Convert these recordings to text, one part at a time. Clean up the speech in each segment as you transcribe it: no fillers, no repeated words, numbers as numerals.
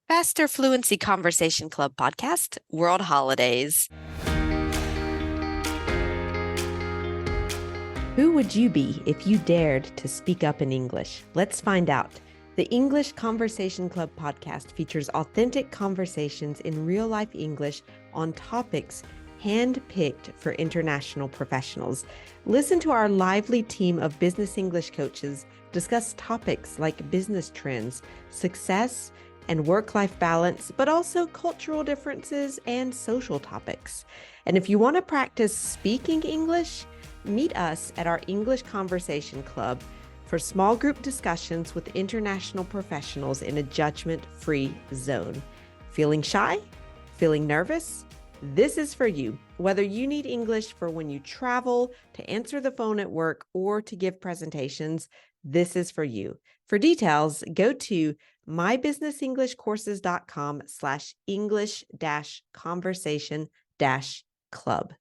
Faster Fluency Conversation Club podcast, World Holidays. Who would you be if you dared to speak up in English? Let's find out. The English Conversation Club podcast features authentic conversations in real-life English on topics hand-picked for international professionals. Listen to our lively team of business English coaches discuss topics like business trends, success, and work-life balance, but also cultural differences and social topics. And if you want to practice speaking English, meet us at our English Conversation Club for small group discussions with international professionals in a judgment-free zone. Feeling shy? Feeling nervous? This is for you. Whether you need English for when you travel, to answer the phone at work, or to give presentations, this is for you. For details, go to mybusinessenglishcourses.com/English-conversation-club.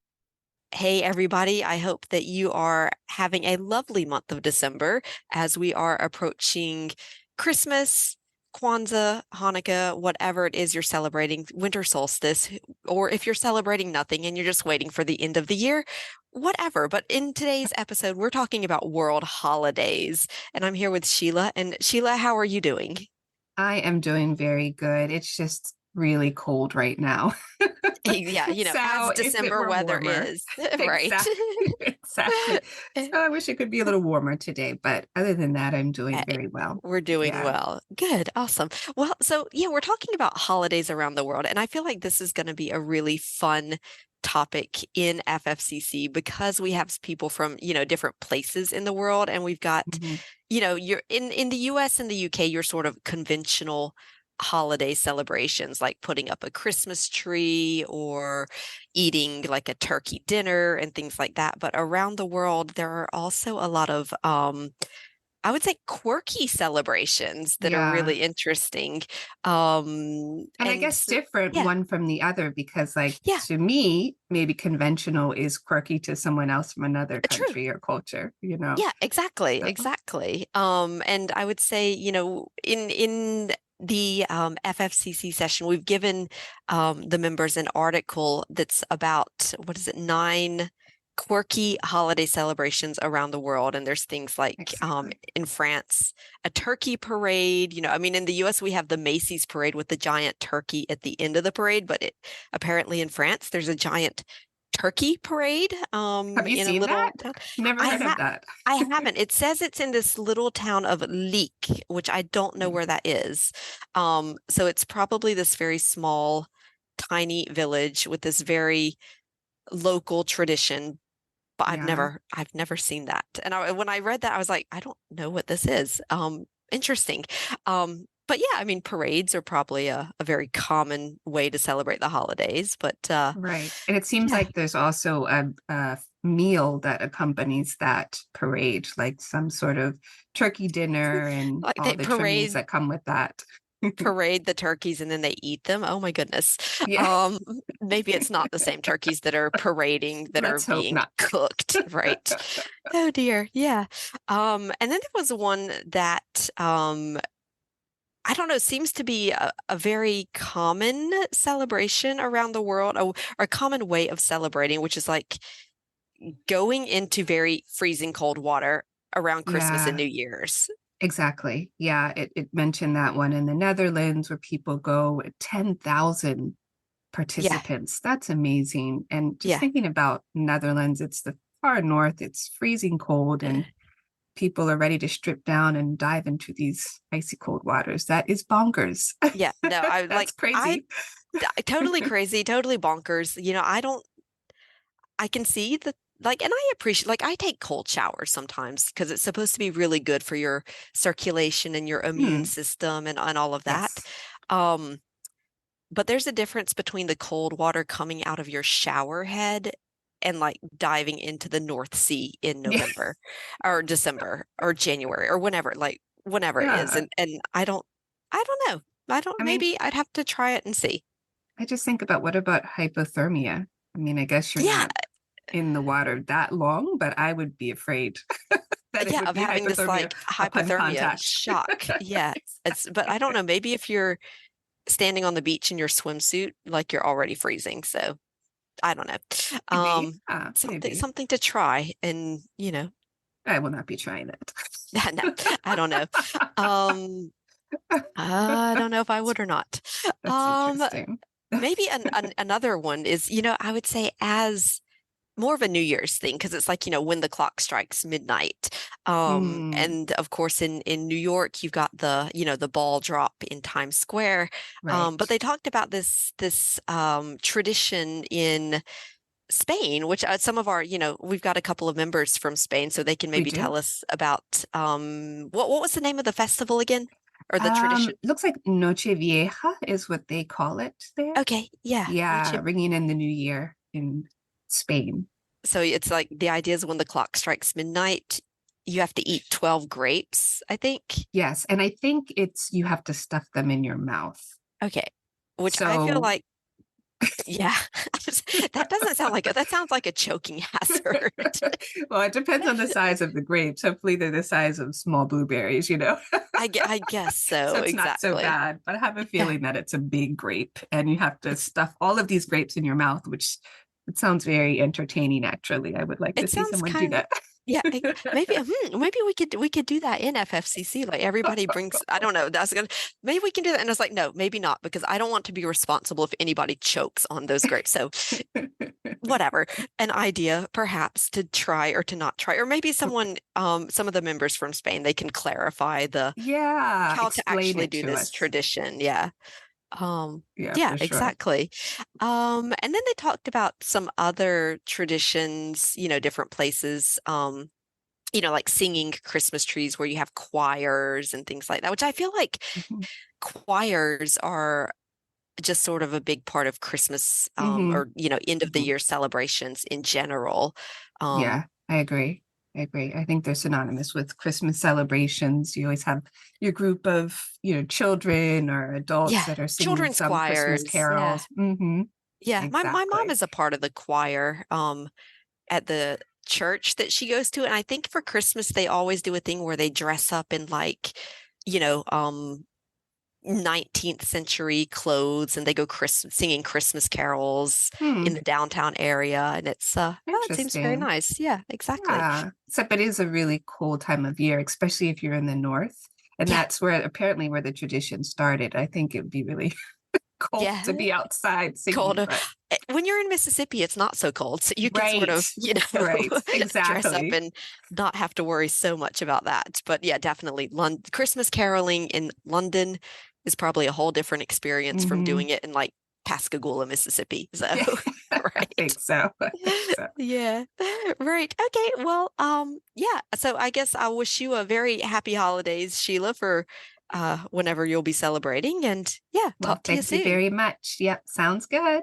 Hey, everybody. I hope that you are having a lovely month of December as we are approaching Christmas, Kwanzaa, Hanukkah, whatever it is you're celebrating, winter solstice, or if you're celebrating nothing and you're just waiting for the end of the year, whatever. But in today's episode, we're talking about world holidays. And I'm here with Sheila. And Sheila, how are you doing? I am doing very good. It's just really cold right now. Yeah, So as December weather warmer. is, right? Exactly. So I wish it could be a little warmer today, but other than that, I'm doing very well. We're doing Yeah. well. Good. Awesome. Well, so yeah, we're talking about holidays around the world, and I feel like this is going to be a really fun topic in FFCC because we have people from, different places in the world, and we've got, Mhm. You're in the US and the UK, you're sort of conventional holiday celebrations like putting up a Christmas tree or eating like a turkey dinner and things like that. But around the world, there are also a lot of I would say quirky celebrations that are Yeah. really interesting. And I guess different Yeah, one from the other because yeah, to me, maybe conventional is quirky to someone else from another true. country or culture. Yeah, exactly, So, exactly. And I would say, in the FFCC session, we've given the members an article that's about, what is it, 9 quirky holiday celebrations around the world. And there's things like exactly. in France, a turkey parade. In the US, we have the Macy's parade with the giant turkey at the end of the parade, but apparently in France, there's a giant turkey parade Have you in a seen little that? town. Never I heard of have that. I haven't. It says it's in this little town of Leek, which I don't know where that is. So it's probably this very small, tiny village with this very local tradition. But Yeah. I've never seen that. And when I read that, I was like, I don't know what this is. Interesting. But yeah, parades are probably a very common way to celebrate the holidays. But Right. And it seems yeah, like there's also a meal that accompanies that parade, like some sort of turkey dinner and like all they the trimmings that come with that. parade the turkeys and then they eat them. Oh my goodness. Yeah, Maybe it's not the same turkeys that are parading that are let's hope being not. cooked, right? Oh dear. Yeah. And then there was one that I don't know, seems to be a very common celebration around the world, or a common way of celebrating, which is like going into very freezing cold water around Christmas and Yeah, New Year's. exactly. Yeah, it mentioned that one in the Netherlands where people go with 10,000 Yeah. participants. That's amazing. And just Yeah. thinking about Netherlands, it's the far north, it's freezing cold, and people are ready to strip down and dive into these icy cold waters. That is bonkers. Yeah. No, That's crazy. totally crazy, totally bonkers. I can see that, like, and I appreciate, like, I take cold showers sometimes because it's supposed to be really good for your circulation and your immune Hmm. system and all of that. Yes. Um, but there's a difference between the cold water coming out of your shower head and like diving into the North Sea in Yeah. November or December or January or whenever it is. Yeah. And I don't know. I mean, Maybe I'd have to try it and see. I just think about what about hypothermia? I mean, I guess you're Yeah. not in the water that long, but I would be afraid that it Yeah, would of be having this hypothermia like upon hypothermia contact. shock. Yeah. But I don't know, maybe if you're standing on the beach in your swimsuit, like you're already freezing. So I don't know. Maybe. Something Maybe. something to try, and I will not be trying no, that. I don't know. Um, I don't know if I would or not. That's Um, interesting. maybe another one is, I would say as more of a New Year's thing because it's like, when the clock strikes midnight. Mm, And of course in New York you've got the ball drop in Times Square. But right. they talked about this tradition in Spain, which some of our, we've got a couple of members from Spain, so they can We maybe do. tell us about what was the name of the festival again? Or the tradition? Looks like Noche Vieja is what they call it there. Okay, yeah. Yeah, ringing in the new year in Spain. So it's like the idea is when the clock strikes midnight, you have to eat 12 grapes, I think. Yes, and I think it's you have to stuff them in your mouth. Okay. Which I feel So, like, yeah, that doesn't sound like that sounds like a choking hazard. well, it depends on the size of the grapes. Hopefully, they're the size of small blueberries, you know? I guess So so, it's not so exactly. bad. But I have a Yeah. feeling that it's a big grape and you have to It's stuff all of these grapes in your mouth, which it sounds very entertaining, actually. I would like to it see sounds someone do kind of that. yeah, maybe we could do that in FFCC. Like everybody brings, I don't know, maybe we can do that. And I was like, no, maybe not, because I don't want to be responsible if anybody chokes on those grapes. So whatever, an idea perhaps to try or to not try, or maybe some of the members from Spain, they can clarify the Yeah, how to explain actually it do to this us. tradition. Yeah. Yeah, Yeah, for sure. exactly. And then they talked about some other traditions, different places, like singing Christmas trees where you have choirs and things like that, which I feel like Hmm. choirs are just sort of a big part of Christmas, Hmm. or, end of the Hmm. year celebrations in general. Yeah, I agree. I agree. I think they're synonymous with Christmas celebrations. You always have your group of, children or adults Yeah, that are singing children's some Christmas choirs. Yeah. carols. Hmm. Yeah. My mom Exactly. is a part of the choir. At the church that she goes to. And I think for Christmas, they always do a thing where they dress up in like, you know, um, 19th century clothes and they go singing Christmas carols in Hmm. the downtown area. And it seems very Interesting. nice. Yeah, exactly. Yeah. Except it is a really cool time of year, especially if you're in the north. And Yeah. that's where apparently where the tradition started. I think it would be really cold Yeah. to be outside Cold. singing, but When you're in Mississippi, it's not so cold. So you can sort right. of, Right. dress up Exactly. and not have to worry so much about that. But yeah, definitely Christmas caroling in London is probably a whole different experience from Hmm. doing it in like Pascagoula, Mississippi. So, Yeah, I right. think so. I think so. Yeah. Right. Okay. Well, yeah. So I guess I wish you a very happy holidays, Sheila, for whenever you'll be celebrating. And yeah, Well, talk to you thank you soon. very much. Yep, sounds good.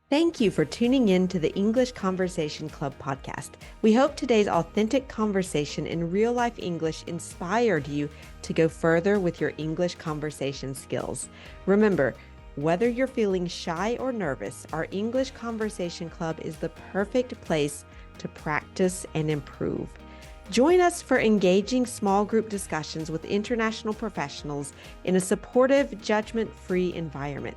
Thank you for tuning in to the English Conversation Club podcast. We hope today's authentic conversation in real life English inspired you to go further with your English conversation skills. Remember, whether you're feeling shy or nervous, our English Conversation Club is the perfect place to practice and improve. Join us for engaging small group discussions with international professionals in a supportive, judgment-free environment.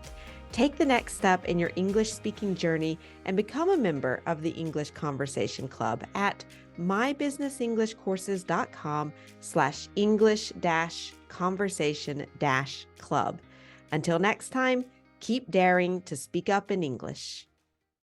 Take the next step in your English speaking journey and become a member of the English Conversation Club at mybusinessenglishcourses.com/English-conversation-club. Until next time, keep daring to speak up in English.